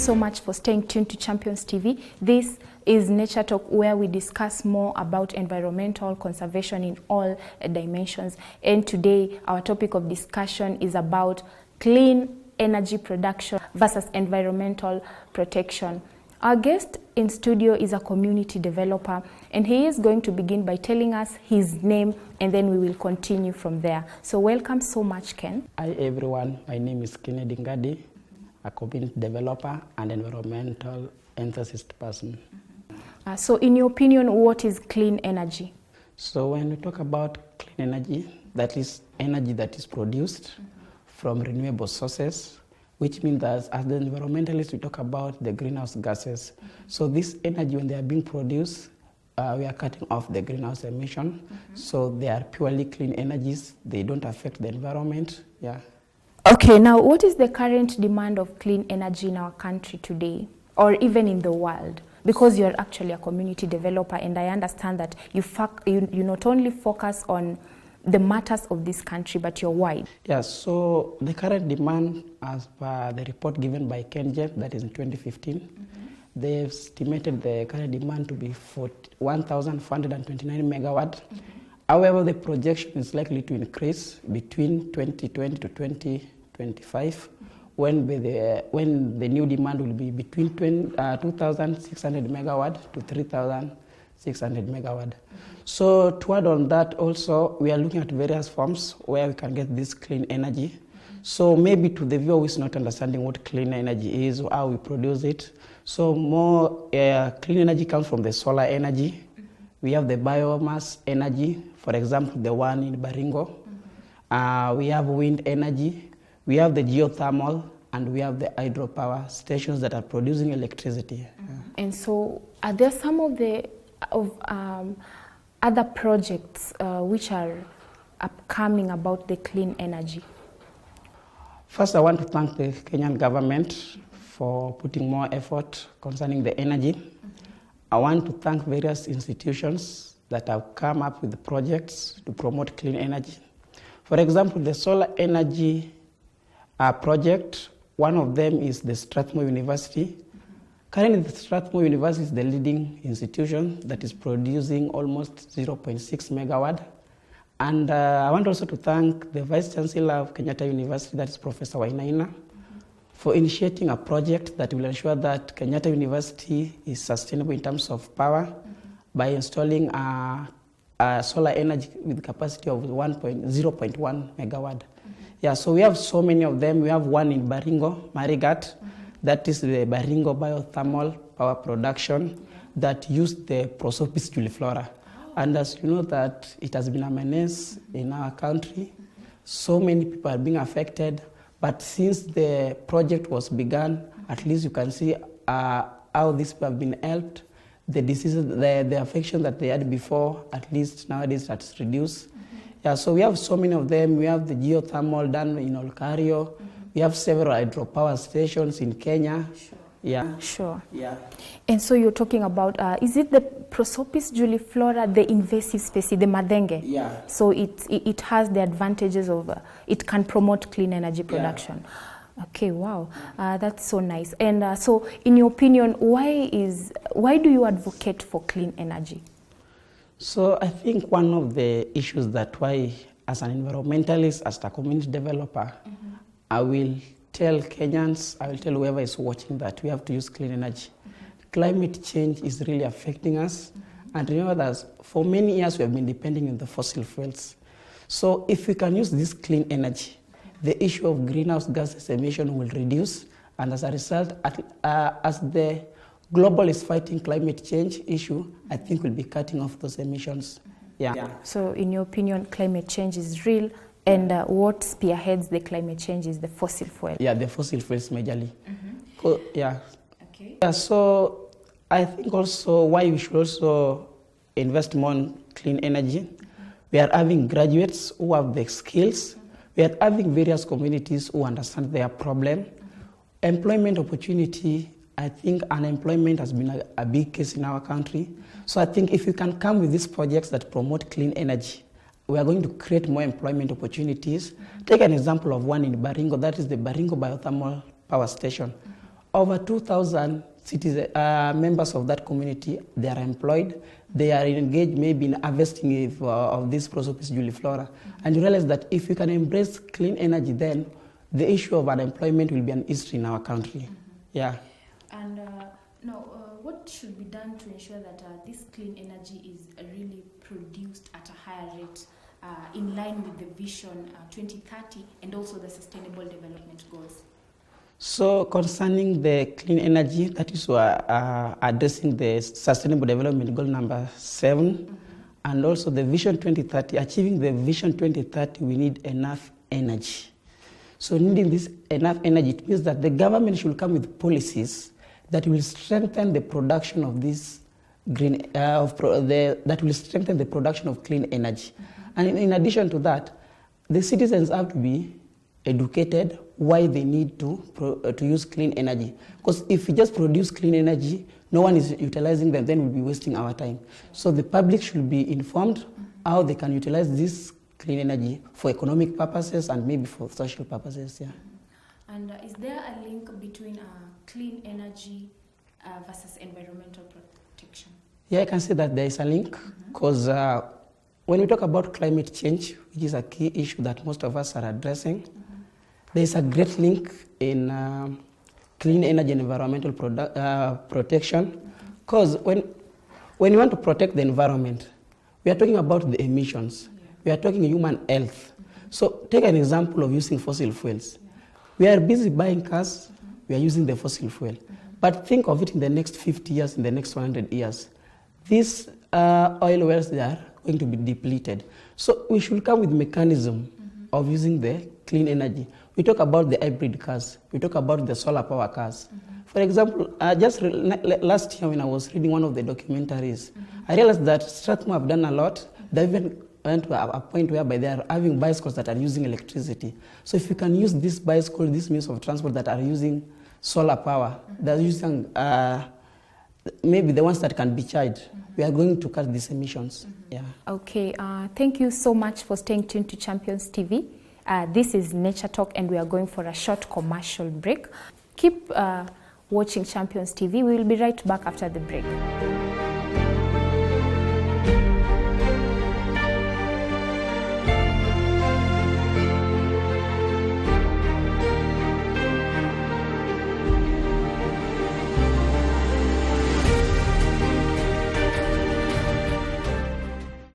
so much for staying tuned to Champions TV. This is Nature Talk, where we discuss more about environmental conservation in all dimensions. And today, our topic of discussion is about clean energy production versus environmental protection. Our guest in studio is a community developer, and he is going to begin by telling us his name, and then we will continue from there. So welcome so much, Ken. Hi everyone, my name is Kennedy Ngadi, a community developer and environmental enthusiast person. So in your opinion, what is clean energy? So when we talk about clean energy, that is energy that is produced from renewable sources, which means that as the environmentalists, we talk about the greenhouse gases. So this energy, when they are being produced, we are cutting off the greenhouse emission. So they are purely clean energies. They don't affect the environment. Yeah. Okay, now what is the current demand of clean energy in our country today, or even in the world? Because you're actually a community developer, and I understand that you not only focus on the matters of this country, but you're wide. Yeah, so the current demand, as per the report given by KenGen, that is in 2015, they've estimated the current demand to be 1,429 megawatt. However, the projection is likely to increase between 2020 to 2025, when the new demand will be between 2,600 megawatt to 3,600 megawatt. So to add on that also, we are looking at various forms where we can get this clean energy. So maybe to the viewer who is not understanding what clean energy is or how we produce it. So more clean energy comes from the solar energy. We have the biomass energy, for example, the one in Baringo. We have wind energy. We have the geothermal, and we have the hydropower stations that are producing electricity. And so are there some of the other projects which are upcoming about the clean energy? First, I want to thank the Kenyan government for putting more effort concerning the energy. I want to thank various institutions that have come up with projects to promote clean energy. For example, the solar energy project, one of them is the Strathmore University. Currently, the Strathmore University is the leading institution that is producing almost 0.6 megawatt. And I want also to thank the Vice Chancellor of Kenyatta University, that is Professor Wainaina, for initiating a project that will ensure that Kenyatta University is sustainable in terms of power by installing a solar energy with capacity of 0.1 megawatt. Yeah, so we have so many of them. We have one in Baringo, Marigat. That is the Baringo biothermal power production that used the Prosopis juliflora. And as you know that it has been a menace in our country, so many people are being affected. But since the project was begun, at least you can see how these people have been helped. The diseases, the affection that they had before, at least nowadays that's reduced. Yeah, so we have so many of them. We have the geothermal done in Olkario. We have several hydropower stations in Kenya. Sure. Yeah. Sure. Yeah. And so you're talking about, is it the Prosopis juliflora, the invasive species, the madenge? Yeah. So it has the advantages of, it can promote clean energy production. Yeah. Okay, wow, that's so nice. And so in your opinion, why do you advocate for clean energy? So I think one of the issues that why, as an environmentalist, as a community developer, I will tell Kenyans, I will tell whoever is watching that we have to use clean energy. Climate change is really affecting us. And remember that for many years we have been depending on the fossil fuels. So if we can use this clean energy, the issue of greenhouse gases emission will reduce. And as a result, as the global is fighting climate change issue, I think we'll be cutting off those emissions. Yeah. So in your opinion, climate change is real, and what spearheads the climate change is the fossil fuel? Yeah, the fossil fuels majorly. Yeah. Okay. Yeah, so I think also why we should also invest more in clean energy. We are having graduates who have the skills. We are having various communities who understand their problem. Employment opportunity, I think unemployment has been a big case in our country. So I think if you can come with these projects that promote clean energy, we are going to create more employment opportunities. Take an example of one in Baringo, that is the Baringo Biothermal Power Station. Over 2,000 members of that community, they are employed. They are engaged maybe in harvesting of this Prosopis juliflora. And you realize that if we can embrace clean energy, then the issue of unemployment will be an history in our country. Yeah. And now, what should be done to ensure that this clean energy is really produced at a higher rate in line with the Vision 2030 and also the Sustainable Development Goals? So concerning the clean energy, that is addressing the Sustainable Development Goal number 7, and also the Vision 2030. Achieving the Vision 2030, we need enough energy. So needing this enough energy, it means that the government should come with policies that will strengthen the production of this green, that will strengthen the production of clean energy. And in addition to that, the citizens have to be educated why they need to use clean energy. Because if we just produce clean energy, no one is utilizing them, then we'll be wasting our time. So the public should be informed how they can utilize this clean energy for economic purposes and maybe for social purposes. Yeah. And is there a link between clean energy versus environmental protection? Yeah, I can say that there is a link because when we talk about climate change, which is a key issue that most of us are addressing, there is a great link in clean energy and environmental protection, because when you want to protect the environment, we are talking about the emissions. We are talking human health. So take an example of using fossil fuels. We are busy buying cars, we are using the fossil fuel. But think of it in the next 50 years, in the next 100 years. These oil wells, they are going to be depleted. So we should come with mechanism of using the clean energy. We talk about the hybrid cars. We talk about the solar power cars. For example, just last year when I was reading one of the documentaries, I realized that Strathmore have done a lot. They even went to a point whereby they are having bicycles that are using electricity. So if we can use this bicycle, this means of transport that are using solar power, they're using maybe the ones that can be charged, we are going to cut these emissions. Yeah. Okay, thank you so much for staying tuned to Champions TV. This is Nature Talk and we are going for a short commercial break. Keep watching Champions TV. We will be right back after the break.